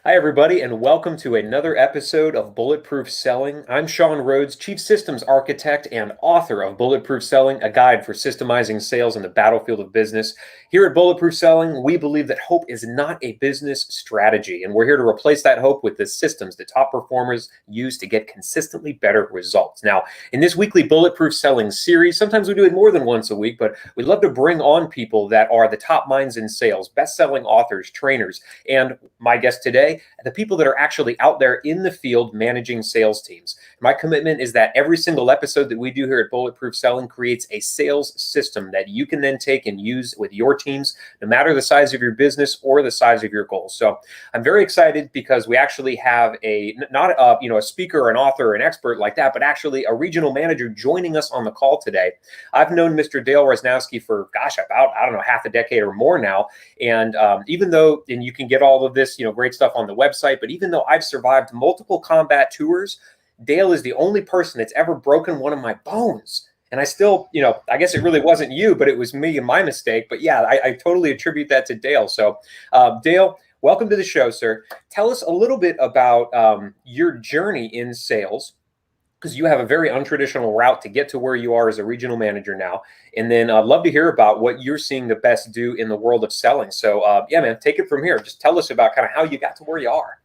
Hi, everybody, and welcome to another episode of Bulletproof Selling. I'm Sean Rhodes, Chief Systems Architect and author of Bulletproof Selling, a guide for systemizing sales in the battlefield of business. Here at Bulletproof Selling, we believe that hope is not a business strategy, and we're here to replace that hope with the systems that top performers use to get consistently better results. Now, in this weekly Bulletproof Selling series, sometimes we do it more than once a week, but we'd love to bring on people that are the top minds in sales, best-selling authors, trainers, and my guest today, the people that are actually out there in the field managing sales teams. My commitment is that every single episode that we do here at Bulletproof Selling creates a sales system that you can then take and use with your teams, no matter the size of your business or the size of your goals. So I'm very excited because we actually have not a speaker, or an author, or an expert like that, but actually a regional manager joining us on the call today. I've known Mr. Dale Roznowski for, about, half a decade or more now. And even though, and you can get all of this, great stuff on the website, but even though I've survived multiple combat tours, Dale is the only person that's ever broken one of my bones. And I still, I guess it really wasn't you, but it was me and my mistake. But yeah, I totally attribute that to Dale. So Dale, welcome to the show, sir. Tell us a little bit about your journey in sales, because you have a very untraditional route to get to where you are as a regional manager now. And then I'd love to hear about what you're seeing the best do in the world of selling. So yeah, man, take it from here. Just tell us about kind of how you got to where you are.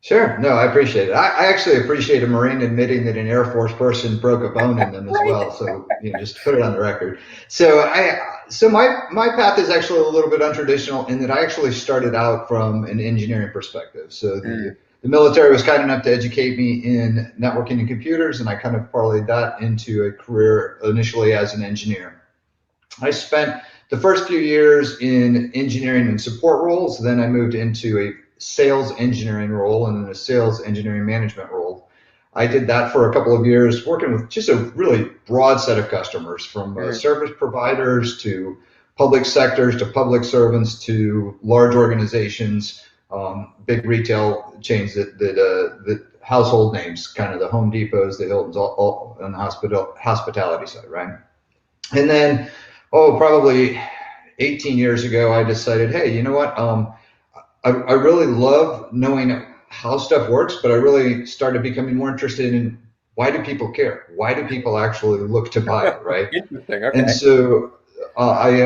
Sure. No, I appreciate it. I actually appreciate a Marine admitting that an Air Force person broke a bone in them as well. So, just to put it on the record. So my path is actually a little bit untraditional in that I actually started out from an engineering perspective. So the military was kind enough to educate me in networking and computers, and I kind of parlayed that into a career initially as an engineer. I spent the first few years in engineering and support roles. Then I moved into a sales engineering role and then a sales engineering management role. I did that for a couple of years, working with just a really broad set of customers, from service providers to public sectors to public servants to large organizations, big retail chains that household names, kind of the Home Depots, the Hiltons, all on the hospitality side, right? And then, probably 18 years ago, I decided, hey, you know what? I really love knowing how stuff works, but I really started becoming more interested in, why do people care? Why do people actually look to buy it, right? Interesting. Okay. And so I,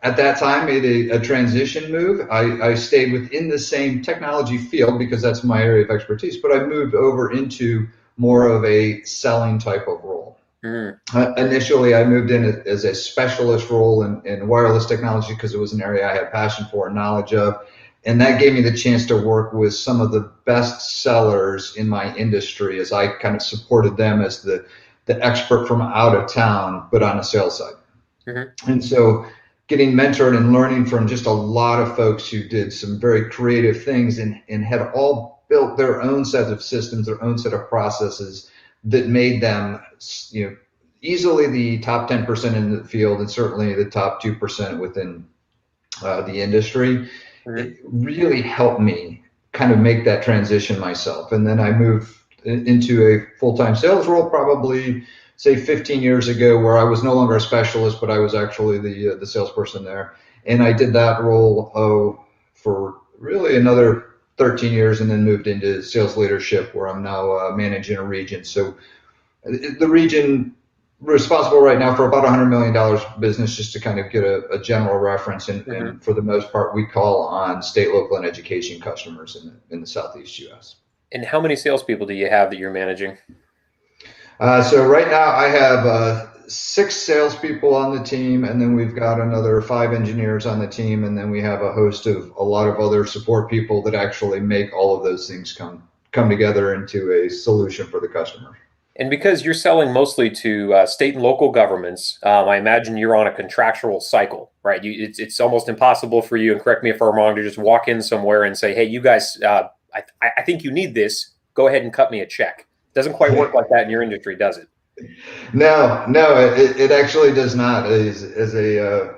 at that time, made a transition move. I stayed within the same technology field because that's my area of expertise, but I moved over into more of a selling type of role. Initially, I moved in as a specialist role in wireless technology because it was an area I had passion for and knowledge of. And that gave me the chance to work with some of the best sellers in my industry as I kind of supported them as the expert from out of town, but on a sales side. And so getting mentored and learning from just a lot of folks who did some very creative things and had all built their own set of systems, their own set of processes that made them, easily the top 10% in the field and certainly the top 2% within the industry. It really helped me kind of make that transition myself. And then I moved into a full-time sales role probably, say, 15 years ago, where I was no longer a specialist, but I was actually the salesperson there. And I did that role for really another 13 years, and then moved into sales leadership, where I'm now managing a region. So the region responsible right now for about $100 million business, just to kind of get a general reference. And for the most part, we call on state, local, and education customers in the Southeast U.S. And how many salespeople do you have that you're managing? So right now I have 6 salespeople on the team, and then we've got another 5 engineers on the team, and then we have a host of a lot of other support people that actually make all of those things come together into a solution for the customer. And because you're selling mostly to state and local governments, I imagine you're on a contractual cycle, right? It's almost impossible for you, and correct me if I'm wrong, to just walk in somewhere and say, hey, you guys, I think you need this. Go ahead and cut me a check. It doesn't quite work like that in your industry, does it? No, it actually does not. As a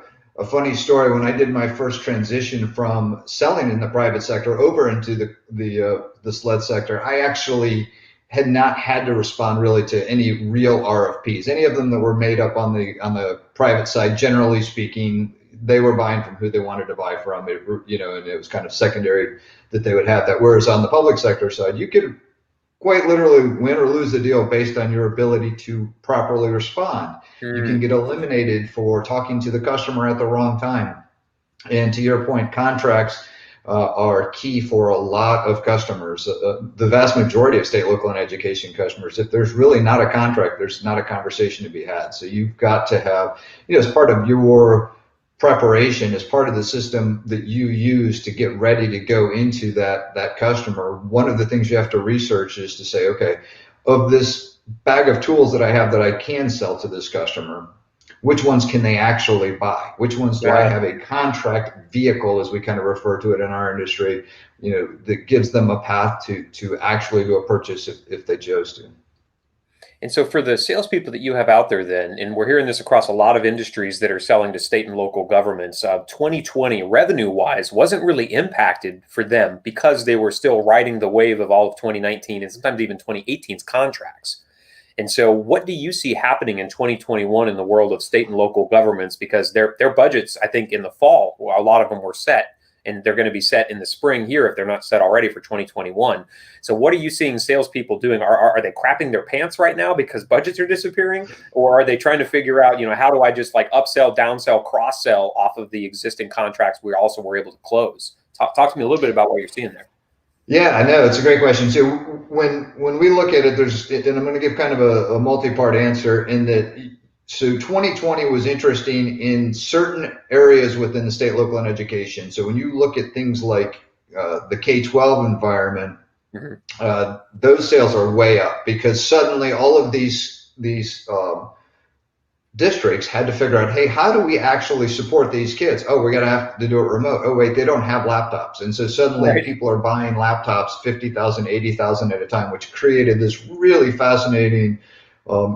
funny story, when I did my first transition from selling in the private sector over into the SLED sector, I actually had not had to respond really to any real RFPs. Any of them that were made up on the private side, generally speaking, they were buying from who they wanted to buy from. And it was kind of secondary that they would have that. Whereas on the public sector side, you could quite literally win or lose the deal based on your ability to properly respond. You can get eliminated for talking to the customer at the wrong time. And to your point, contracts are key for a lot of customers. The vast majority of state, local, and education customers, if there's really not a contract, there's not a conversation to be had. So you've got to have, as part of your preparation, as part of the system that you use to get ready to go into that customer, one of the things you have to research is to say, okay, of this bag of tools that I have that I can sell to this customer, which ones can they actually buy? Which ones do I have a contract vehicle, as we kind of refer to it in our industry, that gives them a path to actually do a purchase if they chose to. And so for the salespeople that you have out there then, and we're hearing this across a lot of industries that are selling to state and local governments, 2020 revenue-wise wasn't really impacted for them because they were still riding the wave of all of 2019 and sometimes even 2018's contracts. And so what do you see happening in 2021 in the world of state and local governments? Because their budgets, I think in the fall, well, a lot of them were set, and they're going to be set in the spring here if they're not set already for 2021. So what are you seeing salespeople doing? Are they crapping their pants right now because budgets are disappearing? Or are they trying to figure out, how do I just like upsell, downsell, cross-sell off of the existing contracts we also were able to close? Talk to me a little bit about what you're seeing there. Yeah, I know. It's a great question. So when we look at it, and I'm going to give kind of a multi-part answer in that. So 2020 was interesting in certain areas within the state, local, and education. So when you look at things like the K-12 environment, those sales are way up because suddenly all of these districts had to figure out, hey, how do we actually support these kids? Oh, we're going to have to do it remote. Oh, wait, they don't have laptops. And so suddenly people are buying laptops, 50,000, 80,000 at a time, which created this really fascinating,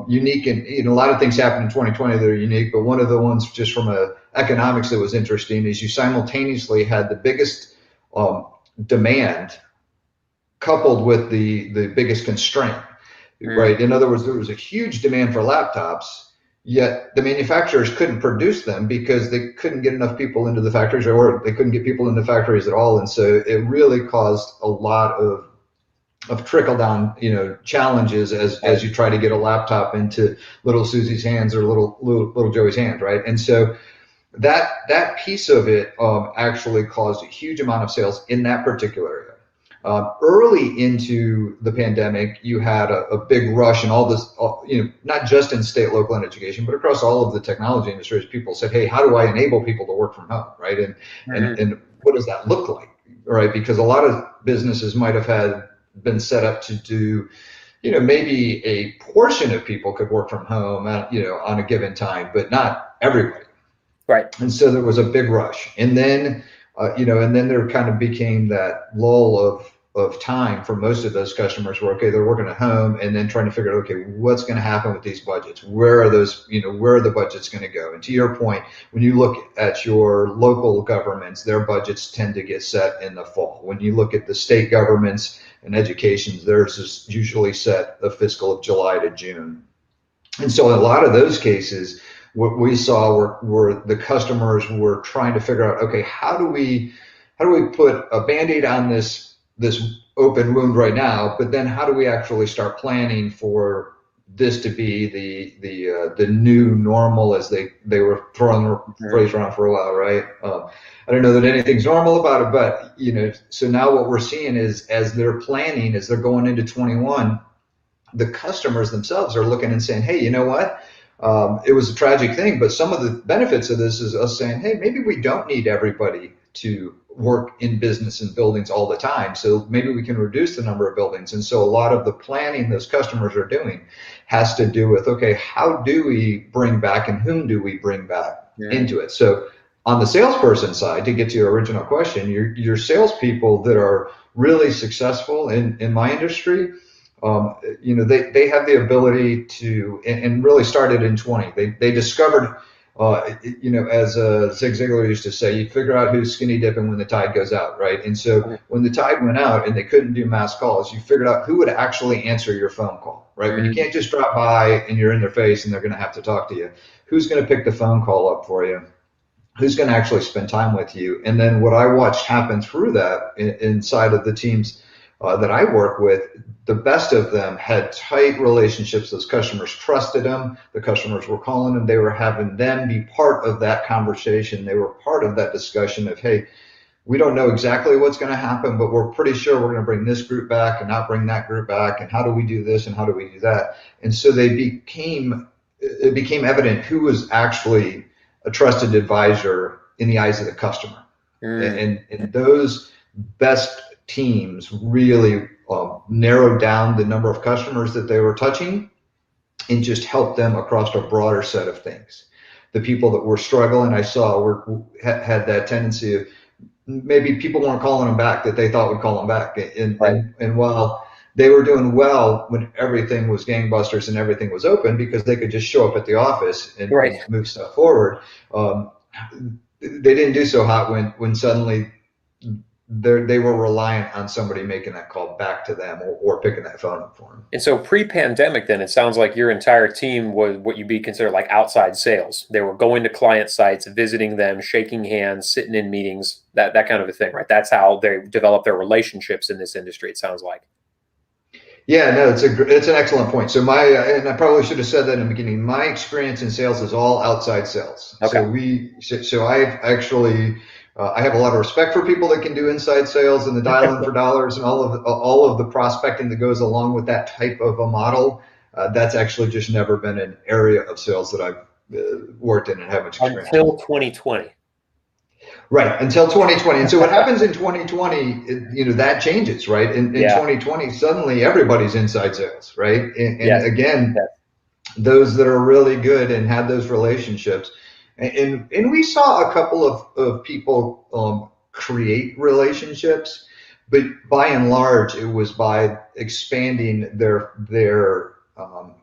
unique, and a lot of things happened in 2020 that are unique. But one of the ones just from economics that was interesting is you simultaneously had the biggest demand coupled with the biggest constraint, right? In other words, there was a huge demand for laptops, yet the manufacturers couldn't produce them because they couldn't get enough people into the factories, or they couldn't get people into factories at all. And so it really caused a lot of trickle down, challenges as you try to get a laptop into little Susie's hands or little Joey's hands, right? And so that piece of it actually caused a huge amount of sales in that particular area. Early into the pandemic, you had a big rush and all this, not just in state, local, and education, but across all of the technology industries. People said, hey, how do I enable people to work from home, right? And what does that look like, right? Because a lot of businesses might have been set up to do, maybe a portion of people could work from home, on a given time, but not everybody. Right. And so there was a big rush. And then, and then there kind of became that lull of time for most of those customers where, okay, they're working at home and then trying to figure out, okay, what's going to happen with these budgets? Where are those, where are the budgets going to go? And to your point, when you look at your local governments, their budgets tend to get set in the fall. When you look at the state governments and education, theirs is usually set the fiscal of July to June. And so in a lot of those cases, what we saw were the customers were trying to figure out, okay, how do we put a Band-Aid on this open wound right now, but then how do we actually start planning for this to be the new normal, as they were throwing the phrase around for a while, right? I don't know that anything's normal about it, but so now what we're seeing is as they're planning, as they're going into 21, the customers themselves are looking and saying, hey, you know what? It was a tragic thing, but some of the benefits of this is us saying, hey, maybe we don't need everybody to work in business and buildings all the time. So maybe we can reduce the number of buildings. And so a lot of the planning those customers are doing has to do with, okay, how do we bring back and whom do we bring back into it? So on the salesperson side, to get to your original question, your salespeople that are really successful in my industry, they have the ability to, and really started in 20. They discovered, as Zig Ziglar used to say, you figure out who's skinny dipping when the tide goes out, right? And so when the tide went out and they couldn't do mass calls, you figured out who would actually answer your phone call, right? When you can't just drop by and you're in their face and they're going to have to talk to you. Who's going to pick the phone call up for you? who's going to actually spend time with you. And then what I watched happen through that inside of the teams that I work with, the best of them had tight relationships. Those customers trusted them. The customers were calling them. They were having them be part of that conversation. They were part of that discussion of, hey, we don't know exactly what's going to happen, but we're pretty sure we're going to bring this group back and not bring that group back. And how do we do this and how do we do that? And so it became evident who was actually a trusted advisor in the eyes of the customer. And those best teams really narrowed down the number of customers that they were touching and just helped them across a broader set of things. The people that were struggling, I saw, had that tendency of maybe people weren't calling them back that they thought would call them back. And while they were doing well when everything was gangbusters and everything was open because they could just show up at the office and move stuff forward, they didn't do so hot when suddenly they were reliant on somebody making that call back to them or picking that phone up for them. And so pre-pandemic, then it sounds like your entire team was what you'd be considered like outside sales. They were going to client sites, visiting them, shaking hands, sitting in meetings, that kind of a thing, right? That's how they develop their relationships in this industry, it sounds like. Yeah, no, it's an excellent point. So and I probably should have said that in the beginning, my experience in sales is all outside sales. Okay. So I've actually, I have a lot of respect for people that can do inside sales and the dial in for dollars and all of the prospecting that goes along with that type of a model. That's actually just never been an area of sales that I've worked in and have much experience. Until 2020. Right, until 2020. And so what happens in 2020, that changes, right? In 2020, suddenly everybody's inside sales, right? And those that are really good and had those relationships. And we saw a couple of people create relationships, but by and large, it was by expanding their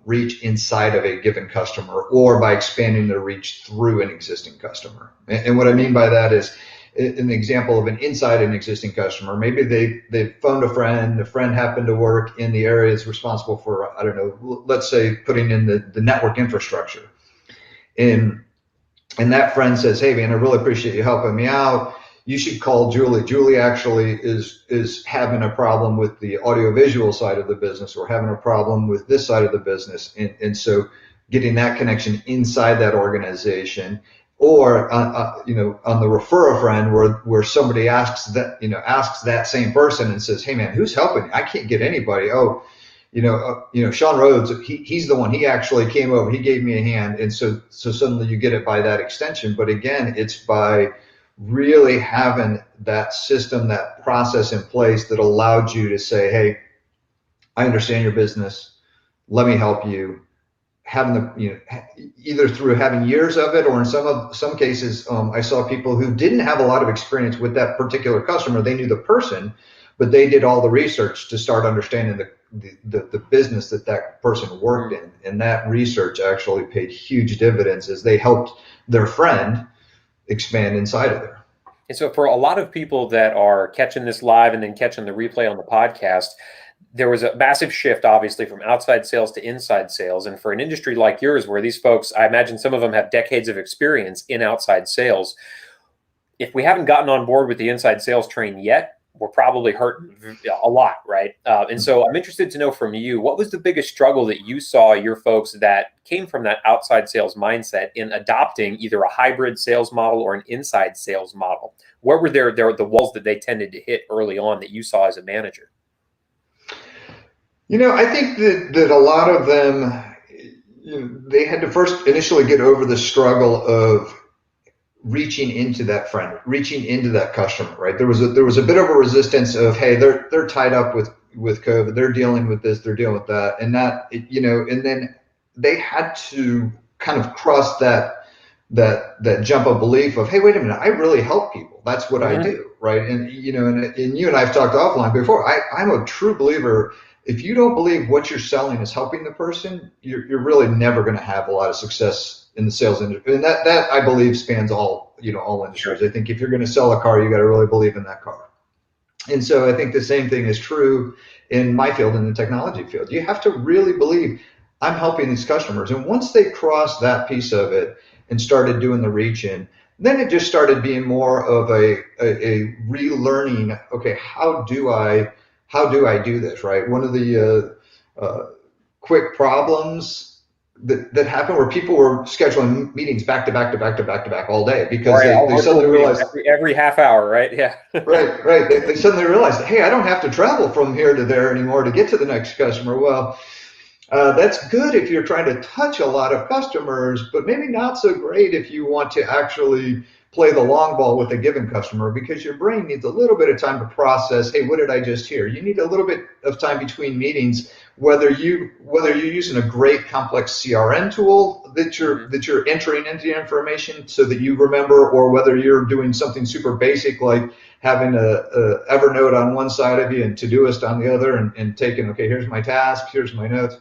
reach inside of a given customer or by expanding their reach through an existing customer. And what I mean by that is an example of inside an existing customer. Maybe they phoned a friend happened to work in the areas responsible for, I don't know, let's say putting in the network infrastructure. And that friend says, hey man, I really appreciate you helping me out. You should call Julie. Julie actually is having a problem with the audiovisual side of the business or having a problem with this side of the business. And so getting that connection inside that organization or, on the refer a friend where somebody asks that same person and says, hey man, who's helping? I can't get anybody. Oh, Sean Rhodes, he's the one, he actually came over, he gave me a hand. And so suddenly you get it by that extension. But again, it's by really having that system, that process in place that allowed you to say, hey, I understand your business. Let me help you. Having either through having years of it or in some cases, I saw people who didn't have a lot of experience with that particular customer. They knew the person, but they did all the research to start understanding the business that person worked in. And that research actually paid huge dividends as they helped their friend expand inside of there. And so for a lot of people that are catching this live and then catching the replay on the podcast, there was a massive shift, obviously, from outside sales to inside sales. And for an industry like yours, where these folks, I imagine some of them have decades of experience in outside sales, if we haven't gotten on board with the inside sales train yet, we're probably hurting a lot, right? And so I'm interested to know from you, what was the biggest struggle that you saw your folks that came from that outside sales mindset in adopting either a hybrid sales model or an inside sales model? Where were the walls that they tended to hit early on that you saw as a manager? I think that a lot of them, they had to first initially get over the struggle of reaching into that friend, reaching into that customer, right? There was a bit of a resistance of, hey, they're tied up with COVID, they're dealing with this, they're dealing with that, and that, and then they had to kind of cross that jump of belief of, hey, wait a minute, I really help people. That's what I do, right? And and you and I have talked offline before. I'm a true believer. If you don't believe what you're selling is helping the person, you're really never going to have a lot of success in the sales industry. And that I believe spans all industries. I think if you're going to sell a car, you got to really believe in that car. And so I think the same thing is true in my field, in the technology field. You have to really believe I'm helping these customers. And once they crossed that piece of it and started doing the reach in, Then it just started being more of a relearning. Okay, how do I do this, right? One of the quick problems that happened where people were scheduling meetings back to back to back to back to back all day because Right, they virtual suddenly meetings realized, every half hour, right? Yeah. right, they suddenly realized, hey, I don't have to travel from here to there anymore to get to the next customer. Well, that's good if you're trying to touch a lot of customers, but maybe not so great if you want to actually play the long ball with a given customer, because your brain needs a little bit of time to process, hey, what did I just hear? You need a little bit of time between meetings, whether you're using a great complex CRM tool that you're entering into the information so that you remember, or whether you're doing something super basic like having a Evernote on one side of you and Todoist on the other, and taking, okay, here's my task, here's my notes.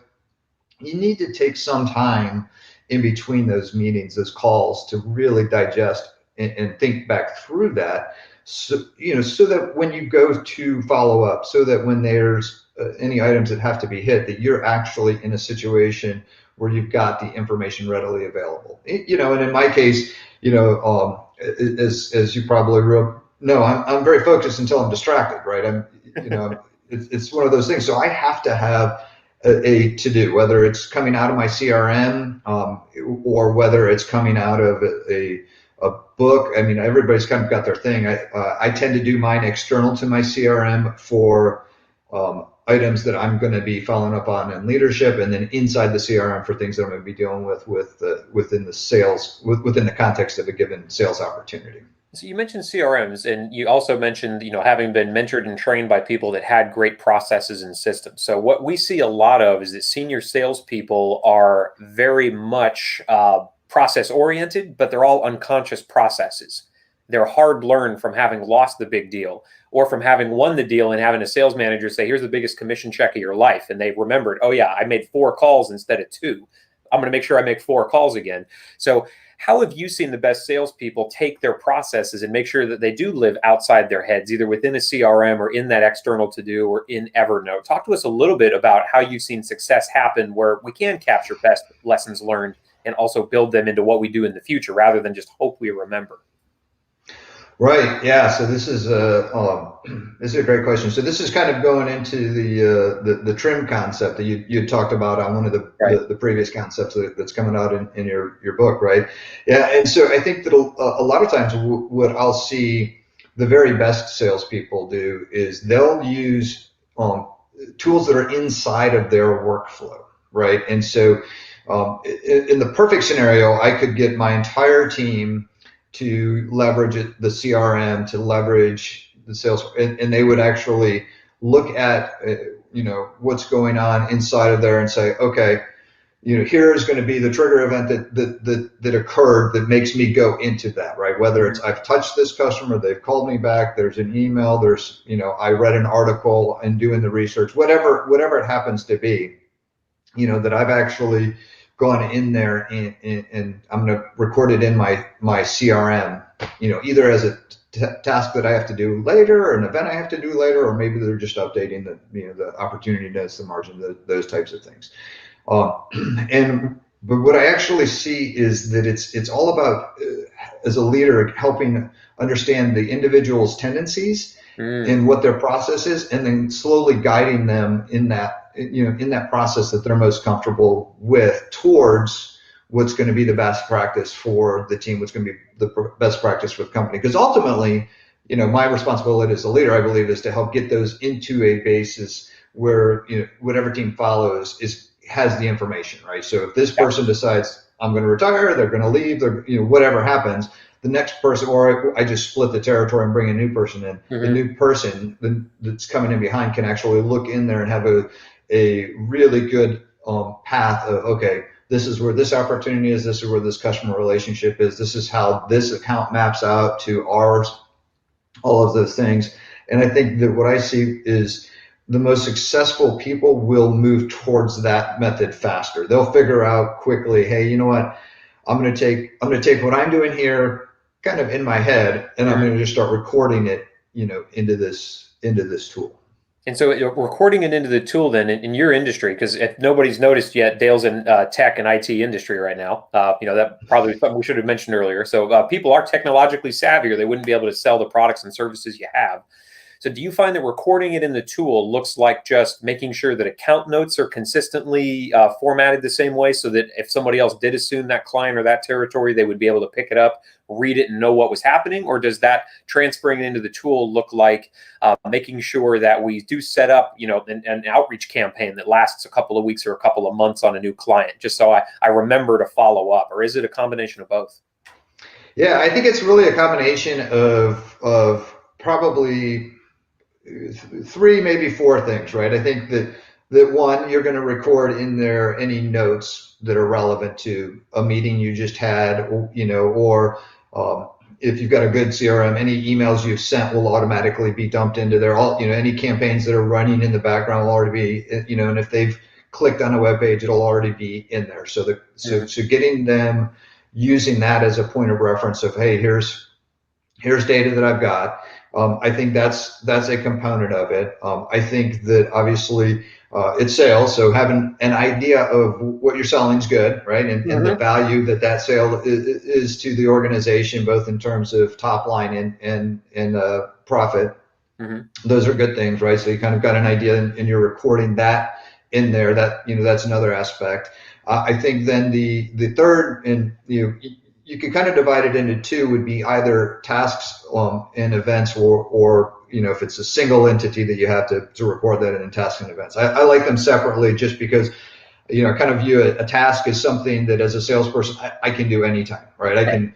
You need to take some time in between those meetings, those calls, to really digest and think back through that. So that when you go to follow up, so that when there's any items that have to be hit, that you're actually in a situation where you've got the information readily available. And in my case, as you probably know, I'm very focused until I'm distracted, right? It's one of those things. So I have to have a to do, whether it's coming out of my CRM, or whether it's coming out of a book. I mean, everybody's kind of got their thing. I tend to do mine external to my CRM for items that I'm going to be following up on in leadership, and then inside the CRM for things that I'm going to be dealing with within the sales, within the context of a given sales opportunity. So you mentioned CRMs, and you also mentioned, having been mentored and trained by people that had great processes and systems. So what we see a lot of is that senior salespeople are very much process oriented, but they're all unconscious processes. They're hard learned from having lost the big deal, or from having won the deal and having a sales manager say, here's the biggest commission check of your life. And they remembered, oh yeah, I made 4 calls instead of 2. I'm going to make sure I make 4 calls again. So how have you seen the best salespeople take their processes and make sure that they do live outside their heads, either within a CRM or in that external to-do or in Evernote? Talk to us a little bit about how you've seen success happen where we can capture best lessons learned and also build them into what we do in the future rather than just hope we remember. Right. Yeah. So this is a great question. So this is kind of going into the trim concept that you talked about on one of the previous concepts that's coming out in your book, right? Yeah. And so I think that a lot of times what I'll see the very best salespeople do is they'll use tools that are inside of their workflow, right? And so in the perfect scenario, I could get my entire team to leverage the CRM, to leverage the sales, and they would actually look at what's going on inside of there and say, okay, here's going to be the trigger event that occurred that makes me go into that, right? Whether it's I've touched this customer, they've called me back, there's an email, there's I read an article and doing the research, whatever it happens to be, that I've actually gone in there and I'm going to record it in my CRM, either as a task that I have to do later, or an event I have to do later, or maybe they're just updating the opportunity notes, the margin, those types of things. But what I actually see is that it's all about, as a leader, helping understand the individual's tendencies and what their process is, and then slowly guiding them in that process that they're most comfortable with towards what's going to be the best practice for the team, what's going to be the best practice for the company. Because ultimately, my responsibility as a leader, I believe, is to help get those into a basis where whatever team follows has the information, right? So if this person decides I'm going to retire, they're going to leave, they're whatever happens, the next person, or I just split the territory and bring a new person in. The new person that's coming in behind can actually look in there and have a really good path of, okay, this is where this opportunity is, this is where this customer relationship is, this is how this account maps out to ours, all of those things. And I think that what I see is the most successful people will move towards that method faster. They'll figure out quickly, hey, you know what? I'm going to take what I'm doing here kind of in my head, and I'm going to just start recording it, into this tool. And so recording it into the tool then in your industry, because if nobody's noticed yet, Dale's in tech and IT industry right now. That probably something we should have mentioned earlier. So people are technologically savvy or they wouldn't be able to sell the products and services you have. So do you find that recording it in the tool looks like just making sure that account notes are consistently formatted the same way so that if somebody else did assume that client or that territory, they would be able to pick it up, read it, and know what was happening? Or does that transferring it into the tool look like making sure that we do set up, an outreach campaign that lasts a couple of weeks or a couple of months on a new client, just so I remember to follow up? Or is it a combination of both? Yeah, I think it's really a combination of probably three, maybe four things, right? I think that one, you're going to record in there any notes that are relevant to a meeting you just had, or if you've got a good CRM, any emails you've sent will automatically be dumped into there. Any campaigns that are running in the background will already be, and if they've clicked on a web page, it'll already be in there. So getting them using that as a point of reference of, hey, here's data that I've got. I think that's a component of it. I think that obviously it's sales, so having an idea of what you're selling is good, right? And the value that sale is to the organization, both in terms of top line and profit. Mm-hmm. Those are good things, right? So you kind of got an idea, and you're recording that in there. That's another aspect. I think then the third, and you can kind of divide it into two, would be either tasks and events, or if it's a single entity that you have to record that in tasks and events. I like them separately just because I kind of view a task as something that as a salesperson I can do anytime, right? I can,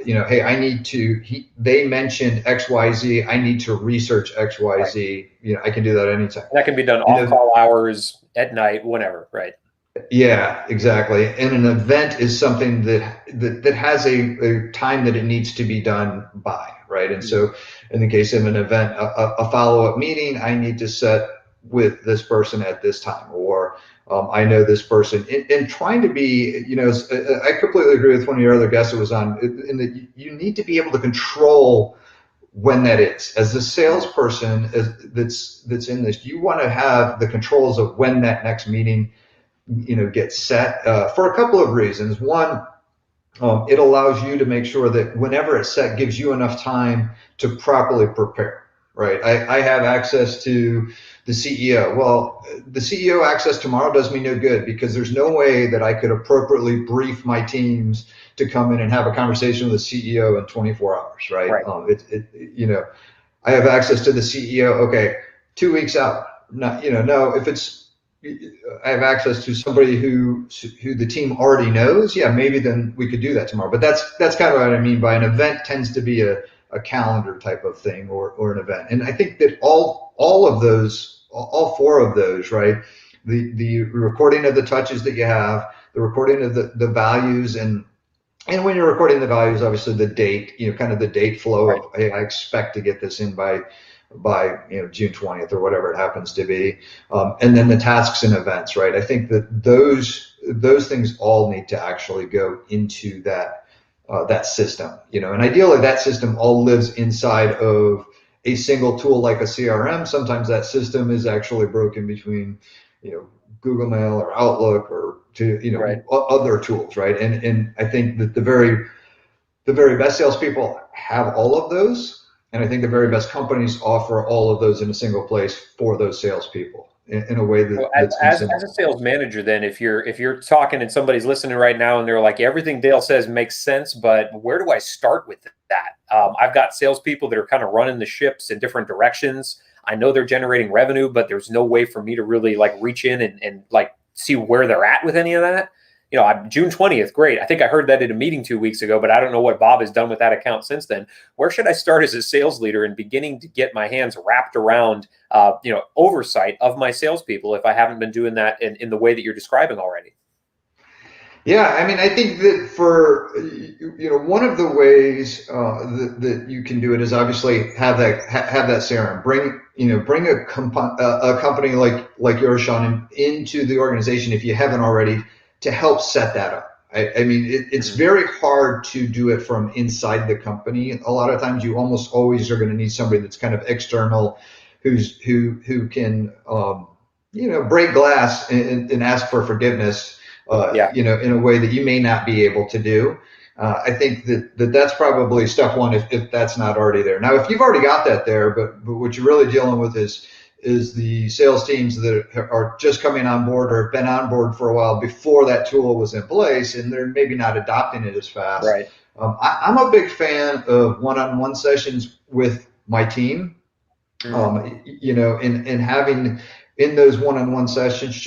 hey, I need to, they mentioned XYZ, I need to research XYZ, right. I can do that anytime. That can be done off-call hours, at night, whenever, right? Yeah, exactly. And an event is something that has a time that it needs to be done by, right? And so in the case of an event, a follow-up meeting, I need to set with this person at this time, or I know this person, and trying to be, I completely agree with one of your other guests that was on, in that you need to be able to control when that is. As a salesperson that's in this, you want to have the controls of when that next meeting get set for a couple of reasons. One, it allows you to make sure that whenever it's set, gives you enough time to properly prepare, right? I have access to the CEO. Well, the CEO access tomorrow does me no good, because there's no way that I could appropriately brief my teams to come in and have a conversation with the CEO in 24 hours, right? I have access to the CEO. Okay, 2 weeks out. No, if it's, I have access to somebody who the team already knows, yeah, maybe then we could do that tomorrow. But that's kind of what I mean by an event tends to be a calendar type of thing, or an event. And I think that all of those, all four of those, right? The recording of the touches that you have, the recording of the values, and when you're recording the values, obviously the date, kind of the date flow, right, of, hey, I expect to get this in by June 20th or whatever it happens to be, and then the tasks and events, right? I think that those things all need to actually go into that system, and ideally that system all lives inside of a single tool like a CRM. Sometimes that system is actually broken between Google Mail or Outlook or right, other tools, right? And I think that the very best salespeople have all of those. And I think the very best companies offer all of those in a single place for those salespeople in a way that's as a sales manager. Then, if you're talking and somebody's listening right now and they're like, everything Dale says makes sense, but where do I start with that? I've got salespeople that are kind of running the ships in different directions. I know they're generating revenue, but there's no way for me to really reach in and see where they're at with any of that. June 20th, great. I think I heard that at a meeting 2 weeks ago, but I don't know what Bob has done with that account since then. Where should I start as a sales leader in beginning to get my hands wrapped around, oversight of my salespeople if I haven't been doing that in the way that you're describing already? Yeah, I mean, I think that for one of the ways that you can do it is obviously have that CRM. Bring a company like yours, Sean, into the organization if you haven't already, to help set that up. I mean, it's very hard to do it from inside the company. A lot of times you almost always are going to need somebody that's kind of external who can break glass and ask for forgiveness, Yeah. in a way that you may not be able to do. I think that's probably step one if that's not already there. Now, if you've already got that there, but what you're really dealing with is the sales teams that are just coming on board or have been on board for a while before that tool was in place, and they're maybe not adopting it as fast. Right. I'm a big fan of one-on-one sessions with my team. And having in those one-on-one sessions,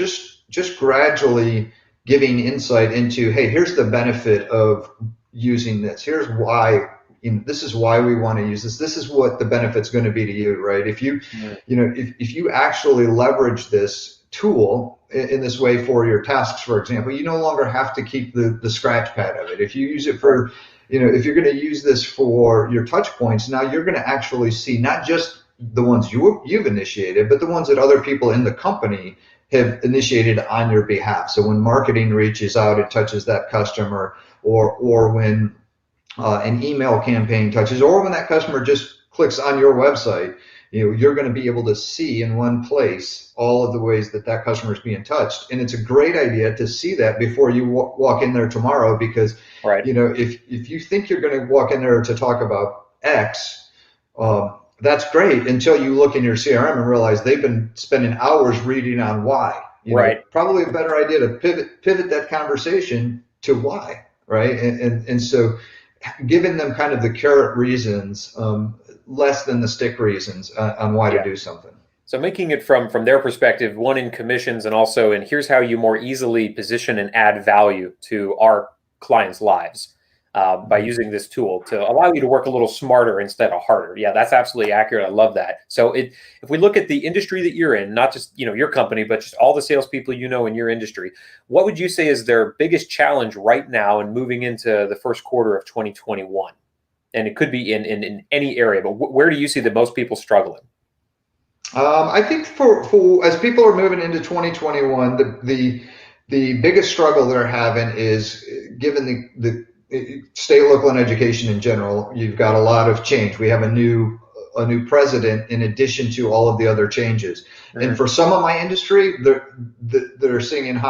just gradually giving insight into, hey, here's the benefit of using this. Here's why. This is why we want to use this. This is what the benefit's going to be to you, right? If if you actually leverage this tool in this way for your tasks, for example, you no longer have to keep the scratch pad of it. If you use it for, if you're going to use this for your touch points, now you're going to actually see not just the ones you've initiated, but the ones that other people in the company have initiated on your behalf. So when marketing reaches out, it touches that customer, or when an email campaign touches, or when that customer just clicks on your website, you're going to be able to see in one place all of the ways that customer is being touched. And it's a great idea to see that before you walk in there tomorrow, because right. If you think you're going to walk in there to talk about X, that's great until you look in your CRM and realize they've been spending hours reading on Y. Right. Probably a better idea to pivot that conversation to Y, right? And so giving them kind of the carrot reasons, less than the stick reasons on why to do something. So making it from their perspective, one in commissions, and also in here's how you more easily position and add value to our clients' lives by using this tool to allow you to work a little smarter instead of harder. Yeah, that's absolutely accurate. I love that. So if we look at the industry that you're in, not just your company, but just all the salespeople in your industry, what would you say is their biggest challenge right now in moving into the first quarter of 2021? And it could be in any area, but where do you see the most people struggling? I think for as people are moving into 2021, the biggest struggle they're having is given the state, local, and education in general. You've got a lot of change. We have a new president in addition to all of the other changes. Mm-hmm. And for some of my industry, they're singing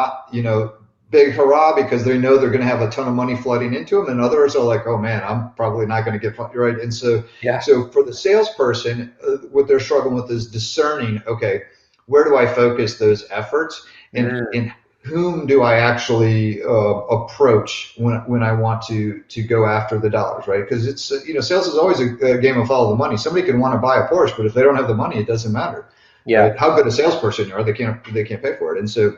big hurrah because they know they're going to have a ton of money flooding into them, and others are like, oh man, I'm probably not going to get right. And so for the salesperson, what they're struggling with is discerning, okay, where do I focus those efforts, and whom do I actually approach when I want to go after the dollars, right? Because it's sales is always a game of follow the money. Somebody can want to buy a Porsche, but if they don't have the money, it doesn't matter. Yeah. Right? How good a salesperson you are, they can't pay for it. And so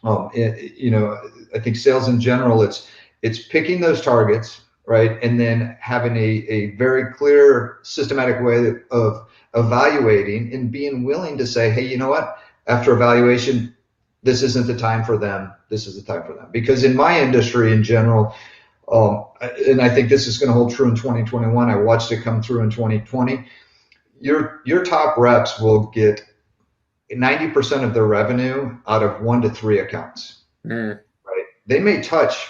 I think sales in general, it's picking those targets, right, and then having a very clear, systematic way of evaluating and being willing to say, hey, you know what? After evaluation, this isn't the time for them. This is the time for them. Because in my industry in general, and I think this is going to hold true in 2021. I watched it come through in 2020. Your top reps will get 90% of their revenue out of 1 to 3 accounts. Right? They may touch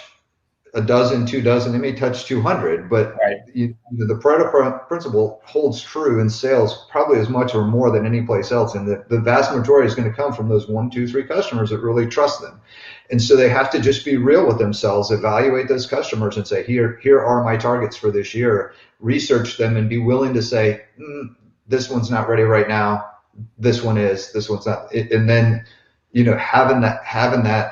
a dozen, 2 dozen, they may touch 200, but the Pareto principle holds true in sales probably as much or more than any place else. And the vast majority is going to come from those 1, 2, 3 customers that really trust them. And so they have to just be real with themselves, evaluate those customers and say, here are my targets for this year, research them and be willing to say, this one's not ready right now. This one is, this one's not. And then, having that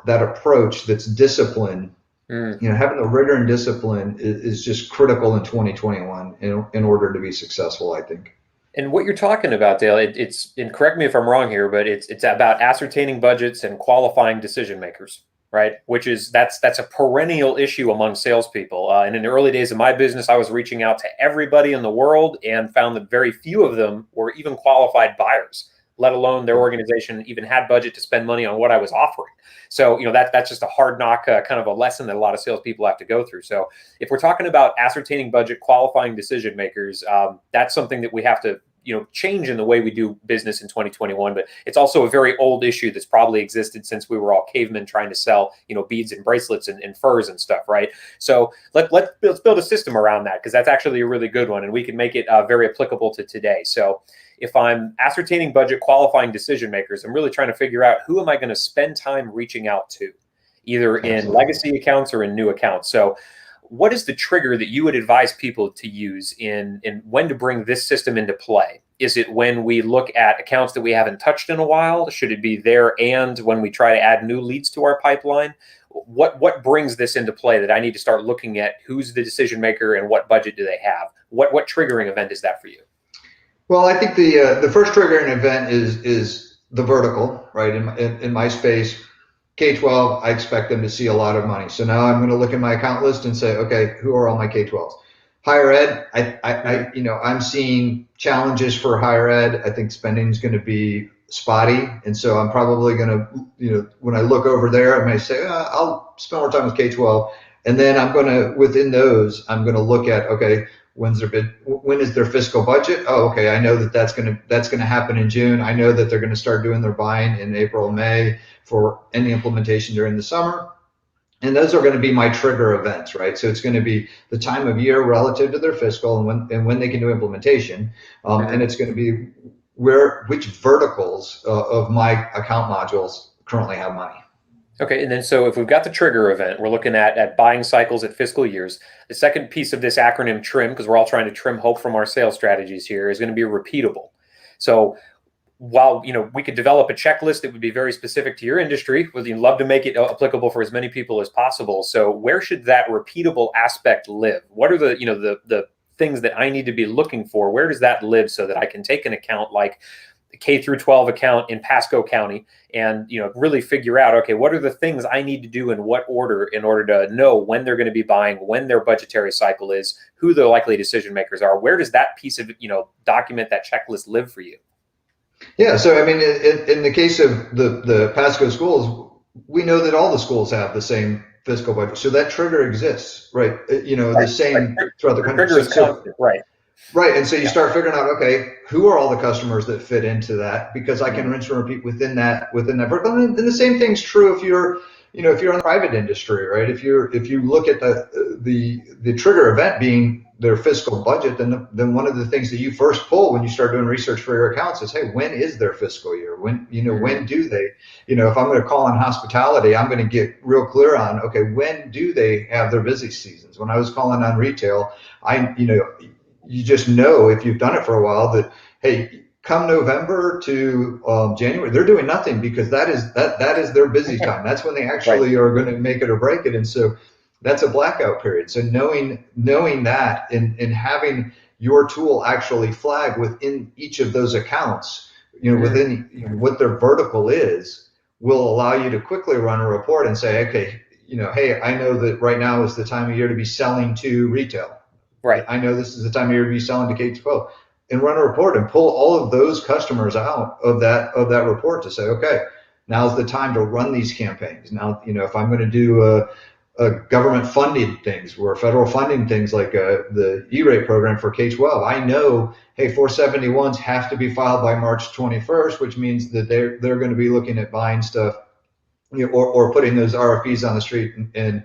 approach that's disciplined, having the rigor and discipline is just critical in 2021 in order to be successful, I think. And what you're talking about, Dale, and correct me if I'm wrong here, but it's about ascertaining budgets and qualifying decision makers, right? That's a perennial issue among salespeople. And in the early days of my business, I was reaching out to everybody in the world and found that very few of them were even qualified buyers, let alone their organization even had budget to spend money on what I was offering. So, that's just a hard knock, kind of a lesson that a lot of salespeople have to go through. So if we're talking about ascertaining budget, qualifying decision makers, that's something that we have to change in the way we do business in 2021, but it's also a very old issue that's probably existed since we were all cavemen trying to sell, beads and bracelets and furs and stuff, right? So let's build a system around that, because that's actually a really good one, and we can make it very applicable to today. So if I'm ascertaining budget, qualifying decision makers, I'm really trying to figure out who am I going to spend time reaching out to, either in Absolutely. legacy accounts or in new accounts. So what is the trigger that you would advise people to use in when to bring this system into play? Is it when we look at accounts that we haven't touched in a while? Should it be there and when we try to add new leads to our pipeline? What brings this into play that I need to start looking at who's the decision maker and what budget do they have? What triggering event is that for you? Well, I think the first triggering event is the vertical, right? In my space, K-12, I expect them to see a lot of money. So now I'm going to look at my account list and say, okay, who are all my K-12s? Higher ed, I'm seeing challenges for higher ed. I think spending is going to be spotty, and so I'm probably going to, when I look over there, I may say, I'll spend more time with K-12, and then I'm going to, within those, I'm going to look at, okay, when is their fiscal budget? Oh, okay, I know that's going to happen in June. I know that they're going to start doing their buying in April, May for any implementation during the summer. And those are going to be my trigger events, right? So it's going to be the time of year relative to their fiscal and when they can do implementation. And it's going to be which verticals of my account modules currently have money. Okay, and then so if we've got the trigger event, we're looking at buying cycles at fiscal years. The second piece of this acronym TRIM, because we're all trying to trim hope from our sales strategies here, is going to be repeatable. So while we could develop a checklist that would be very specific to your industry, we'd love to make it applicable for as many people as possible. So where should that repeatable aspect live? What are the things that I need to be looking for? Where does that live so that I can take an account like the K through 12 account in Pasco County and really figure out, okay, what are the things I need to do in what order in order to know when they're going to be buying, when their budgetary cycle is, who the likely decision makers are? Where does that piece of document, that checklist live for you? Yeah, so I mean, in the case of the Pasco schools, we know that all the schools have the same fiscal budget, so that trigger exists, right? The same throughout the country. Trigger is constant, right? Right, and so you start figuring out, okay, who are all the customers that fit into that? Because I can rinse and repeat within that vertical. And the same thing's true if you're in the private industry, right? If you look at the trigger event being their fiscal budget, then one of the things that you first pull when you start doing research for your accounts is, hey, when is their fiscal year? When do they, if I'm going to call on hospitality, I'm going to get real clear on, okay, when do they have their busy seasons? When I was calling on retail, you just know if you've done it for a while that, hey, come November to January, they're doing nothing because that is their busy time. That's when they actually are going to make it or break it. And so that's a blackout period. So knowing that and having your tool actually flag within each of those accounts, within what their vertical is, will allow you to quickly run a report and say, okay, hey, I know that right now is the time of year to be selling to retail. Right. I know this is the time of year to be selling to K-12, and run a report and pull all of those customers out of that report to say, okay, now's the time to run these campaigns. Now, if I'm going to do a government funded things or federal funding things like the E-rate program for K-12, I know, hey, 471s have to be filed by March 21st, which means that they're going to be looking at buying stuff, or putting those RFPs on the street in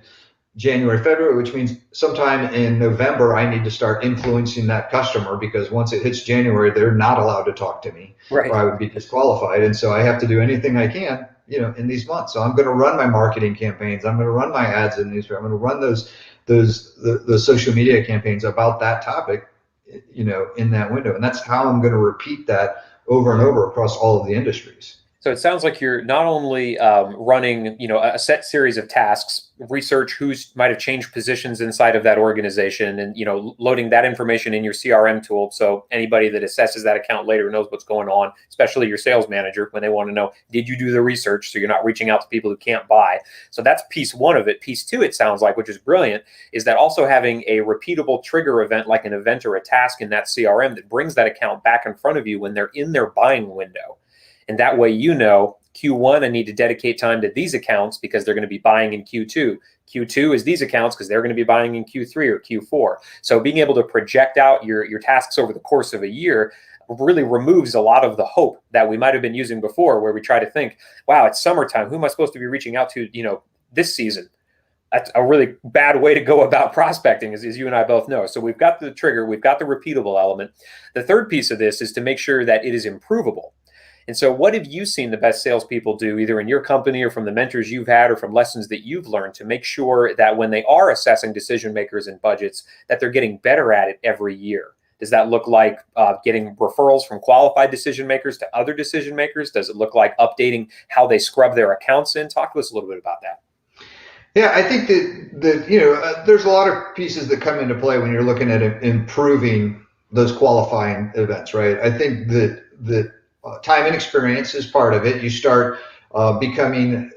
January, February, which means sometime in November, I need to start influencing that customer, because once it hits January, they're not allowed to talk to me, or I would be disqualified. And so I have to do anything I can, in these months. So I'm going to run my marketing campaigns. I'm going to run my ads in the newspaper. I'm going to run the social media campaigns about that topic, in that window. And that's how I'm going to repeat that over and over across all of the industries. So it sounds like you're not only running, a set series of tasks, research who's might have changed positions inside of that organization, and loading that information in your CRM tool, so anybody that assesses that account later knows what's going on, especially your sales manager when they want to know, did you do the research? So you're not reaching out to people who can't buy. So that's piece one of it. Piece two, it sounds like, which is brilliant, is that also having a repeatable trigger event, like an event or a task in that CRM that brings that account back in front of you when they're in their buying window. And that way, Q1, I need to dedicate time to these accounts because they're going to be buying in Q2. Q2 is these accounts because they're going to be buying in Q3 or Q4. So being able to project out your tasks over the course of a year really removes a lot of the hope that we might have been using before, where we try to think, wow, it's summertime. Who am I supposed to be reaching out to, this season? that's a really bad way to go about prospecting, as you and I both know. So we've got the trigger, we've got the repeatable element. The third piece of this is to make sure that it is improvable. And so, what have you seen the best salespeople do, either in your company or from the mentors you've had or from lessons that you've learned, to make sure that when they are assessing decision makers and budgets, that they're getting better at it every year? Does that look like getting referrals from qualified decision makers to other decision makers? Does it look like updating how they scrub their accounts in? Talk to us a little bit about that. Yeah, I think that there's a lot of pieces that come into play when you're looking at improving those qualifying events, right? I think that time and experience is part of it. You start becoming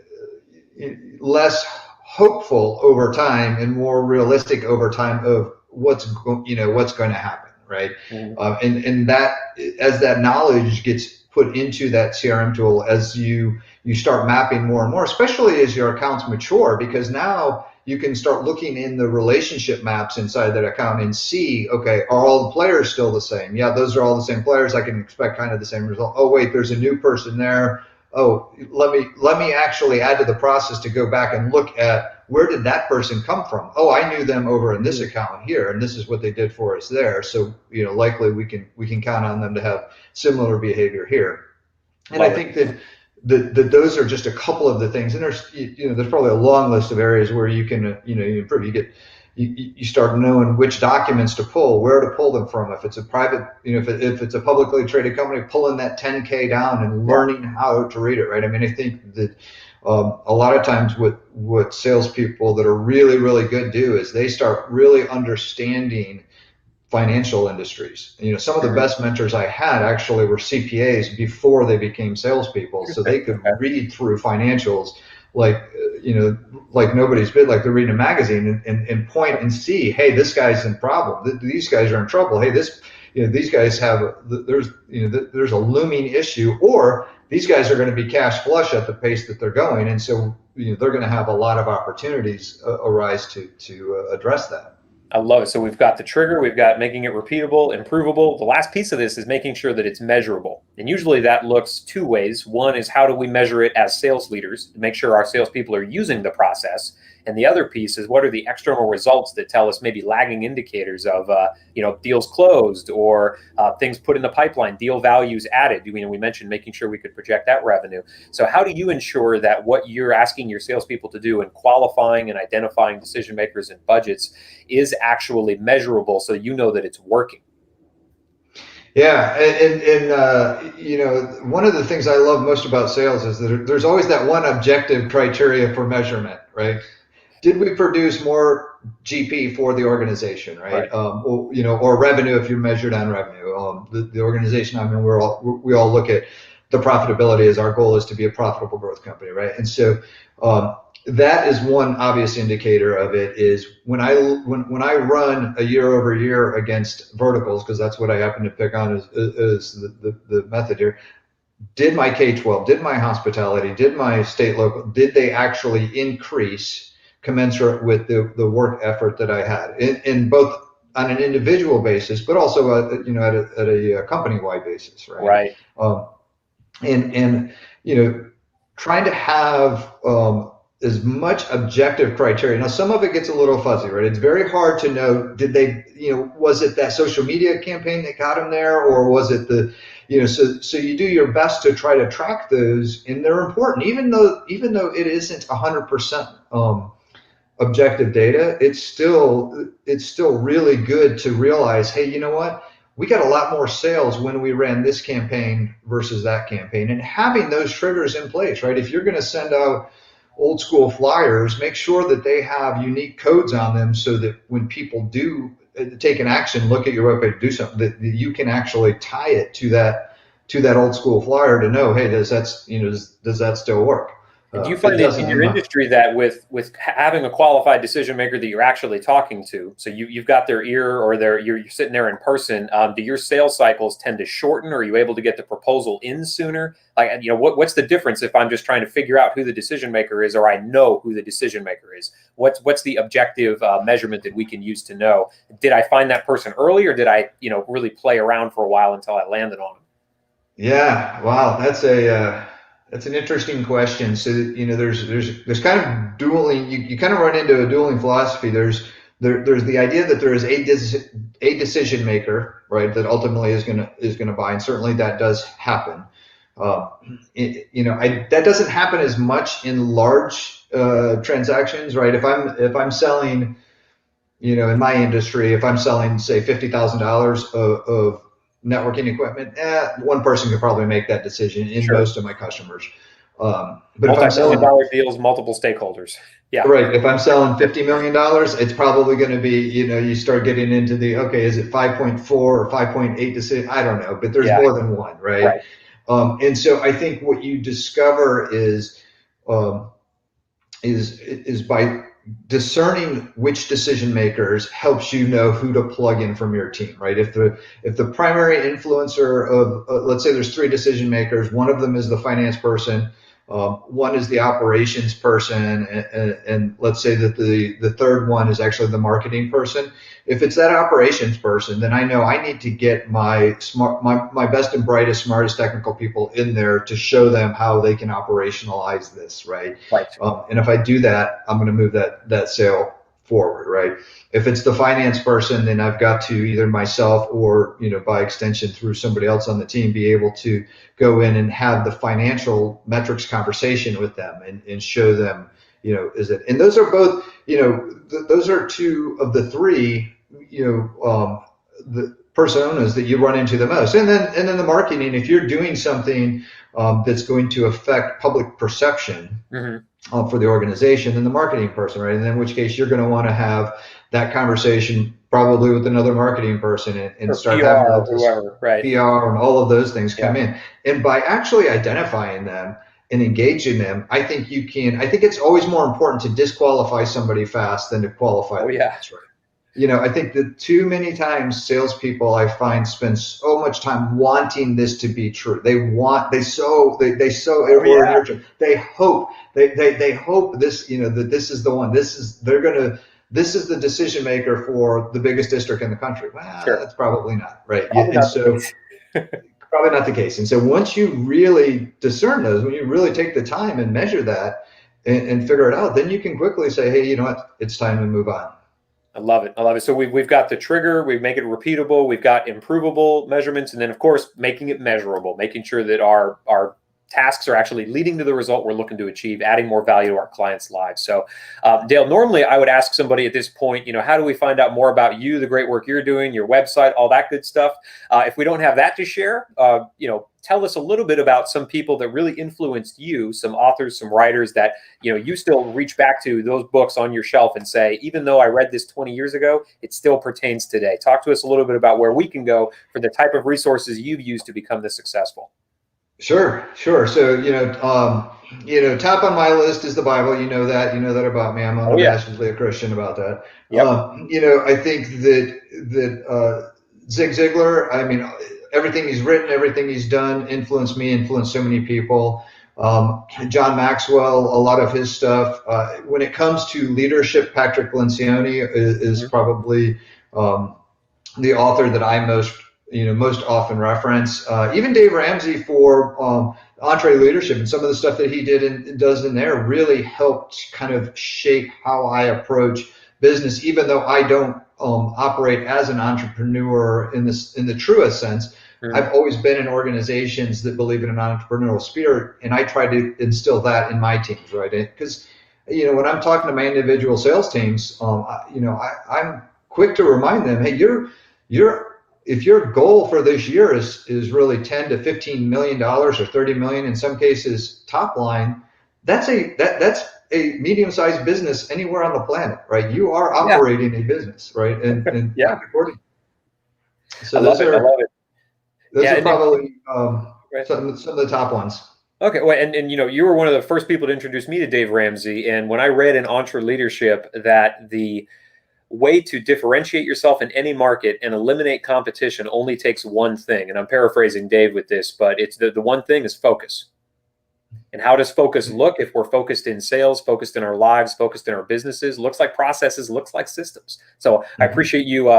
less hopeful over time and more realistic over time of what's going to happen, right? Mm-hmm. And that, as that knowledge gets put into that CRM tool, as you start mapping more and more, especially as your accounts mature, because now you can start looking in the relationship maps inside that account and see, okay, are all the players still the same? Yeah, those are all the same players. I can expect kind of the same result. Oh, wait, there's a new person there. Oh, let me actually add to the process to go back and look at, where did that person come from? Oh, I knew them over in this account here, and this is what they did for us there. So, likely we can count on them to have similar behavior here. And I think that those are just a couple of the things, and there's probably a long list of areas where you can you improve. You start knowing which documents to pull, where to pull them from. If it's a private, if it's a publicly traded company, pulling that 10K down and learning how to read it, right? I mean, I think that a lot of times what salespeople that are really, really good do is they start really understanding financial industries. Some of the best mentors I had actually were CPAs before they became salespeople, so they could read through financials like nobody's bid, like they're reading a magazine, and point and see, hey, this guy's in problem. These guys are in trouble. Hey, these guys there's a looming issue, or these guys are going to be cash flush at the pace that they're going, and so they're going to have a lot of opportunities arise to address that. I love it. So we've got the trigger, we've got making it repeatable, improvable. The last piece of this is making sure that it's measurable. And usually that looks two ways. One is, how do we measure it as sales leaders to make sure our salespeople are using the process? And the other piece is, what are the external results that tell us maybe lagging indicators of deals closed, or things put in the pipeline, deal values added? We mentioned making sure we could project that revenue. So how do you ensure that what you're asking your salespeople to do in qualifying and identifying decision makers and budgets is actually measurable, so you know that it's working? Yeah, and one of the things I love most about sales is that there's always that one objective criteria for measurement, right? Did we produce more GP for the organization, right? Or revenue if you're measured on revenue. The organization I'm in, we all look at the profitability as our goal is to be a profitable growth company, right? And so that is one obvious indicator of it. Is when I run a year over year against verticals, because that's what I happen to pick on as the method here. Did my K-12, did my hospitality, did my state local, did they actually increase commensurate with the work effort that I had in both on an individual basis, but also at a company-wide basis, right? Right. And trying to have as much objective criteria. Now, some of it gets a little fuzzy, right? It's very hard to know, did they, was it that social media campaign that got them there, or was it so you do your best to try to track those, and they're important, even though it isn't 100% objective data. It's still really good to realize, hey, you know what? We got a lot more sales when we ran this campaign versus that campaign, and having those triggers in place, right? If you're going to send out old school flyers, make sure that they have unique codes on them, so that when people do take an action, look at your webpage, do something, that you can actually tie it to that old school flyer to know, hey, does that still work? Do you find in your industry that with having a qualified decision maker that you're actually talking to, so you've got their ear, or you're sitting there in person, do your sales cycles tend to shorten? Or are you able to get the proposal in sooner? Like, what's the difference if I'm just trying to figure out who the decision maker is, or I know who the decision maker is? What's the objective measurement that we can use to know, did I find that person early, or did I really play around for a while until I landed on them? Yeah, wow, that's a That's an interesting question. So, there's kind of dueling. You kind of run into a dueling philosophy. There's the idea that there is a decision maker, right, that ultimately is gonna buy, and certainly that does happen. Uh, that doesn't happen as much in large transactions, right? If I'm selling, in my industry, if I'm selling, say, $50,000 of networking equipment, one person could probably make that decision in Sure. most of my customers. But if I'm Multi-million selling, dollar deals, multiple stakeholders. Yeah. right, if I'm selling $50 million, it's probably going to be, you start getting into okay, is it 5.4 or 5.8 decision? I don't know, but there's Yeah. more than one, right? Right. And so I think what you discover um, is by discerning which decision makers helps you know who to plug in from your team, right? If the primary influencer of let's say there's three decision makers, one of them is the finance person, one is the operations person, and let's say that the third one is actually the marketing person. If it's that operations person, then I know I need to get my best and brightest, smartest technical people in there to show them how they can operationalize this, right? Right. And if I do that, I'm going to move that sale forward, right? If it's the finance person, then I've got to either myself or, by extension through somebody else on the team, be able to go in and have the financial metrics conversation with them and show them, and those are both, those are two of the three, the personas that you run into the most. And then the marketing, if you're doing something that's going to affect public perception, Mm-hmm. For the organization, and the marketing person, right? And in which case you're going to want to have that conversation probably with another marketing person and Or start PR having or those whoever. Right. PR and all of those things Yeah. come in. And by actually identifying them and engaging them, I think it's always more important to disqualify somebody fast than to qualify them fast, right? I think that too many times salespeople I find spend so much time wanting this to be true. They hope they hope this, that this is the one. This is the decision maker for the biggest district in the country. Well, Sure. that's probably not, right? Probably And not the so case. probably not the case. And so once you really discern those, when you really take the time and measure that and figure it out, then you can quickly say, hey, you know what? It's time to move on. I love it. I love it. So we've got the trigger, we make it repeatable, we've got improvable measurements, and then of course making it measurable, making sure that our tasks are actually leading to the result we're looking to achieve, adding more value to our clients' lives. So, Dale, normally I would ask somebody at this point, how do we find out more about you, the great work you're doing, your website, all that good stuff? If we don't have that to share, tell us a little bit about some people that really influenced you, some authors, some writers that, you still reach back to those books on your shelf and say, even though I read this 20 years ago, it still pertains today. Talk to us a little bit about where we can go for the type of resources you've used to become this successful. Sure. So, top on my list is the Bible. You know that about me. I'm unabashedly a Christian about that. Yep. I think that Zig Ziglar, I mean, everything he's written, everything he's done influenced me, influenced so many people. John Maxwell, a lot of his stuff. When it comes to leadership, Patrick Lencioni is probably the author that I most often reference. Even Dave Ramsey for Entree Leadership, and some of the stuff that he did and does in there really helped kind of shape how I approach business, even though I don't operate as an entrepreneur in the truest sense. I've always been in organizations that believe in an entrepreneurial spirit, and I try to instill that in my teams, right? Because when I'm talking to my individual sales teams, I'm quick to remind them, hey, if your goal for this year is really $10 to $15 million or $30 million in some cases top line, that's a medium-sized business anywhere on the planet, right? You are operating a business, right? And yeah. So I love it. Those are probably right. some of the top ones. Okay, well, and you were one of the first people to introduce me to Dave Ramsey, and when I read in Entre Leadership that the way to differentiate yourself in any market and eliminate competition only takes one thing, and I'm paraphrasing Dave with this, but it's the one thing is focus. And how does focus look? If we're focused in sales, focused in our lives, focused in our businesses, looks like processes, looks like systems. So I appreciate you,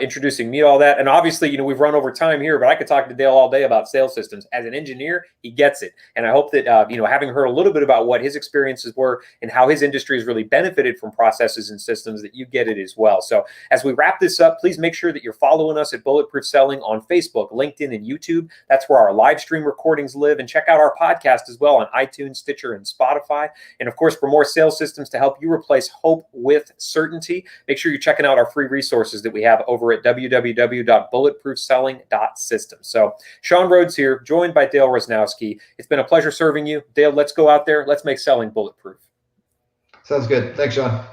introducing me to all that. And obviously, we've run over time here, but I could talk to Dale all day about sales systems. As an engineer, he gets it. And I hope that, having heard a little bit about what his experiences were and how his industry has really benefited from processes and systems, that you get it as well. So as we wrap this up, please make sure that you're following us at Bulletproof Selling on Facebook, LinkedIn, and YouTube. That's where our live stream recordings live. And check out our podcast as well on iTunes, Stitcher, and Spotify. And of course, for more sales systems to help you replace hope with certainty, make sure you're checking out our free resources that we have over at www.bulletproofselling.system. So Sean Rhodes here, joined by Dale Roznowski. It's been a pleasure serving you. Dale, let's go out there. Let's make selling bulletproof. Sounds good. Thanks, Sean.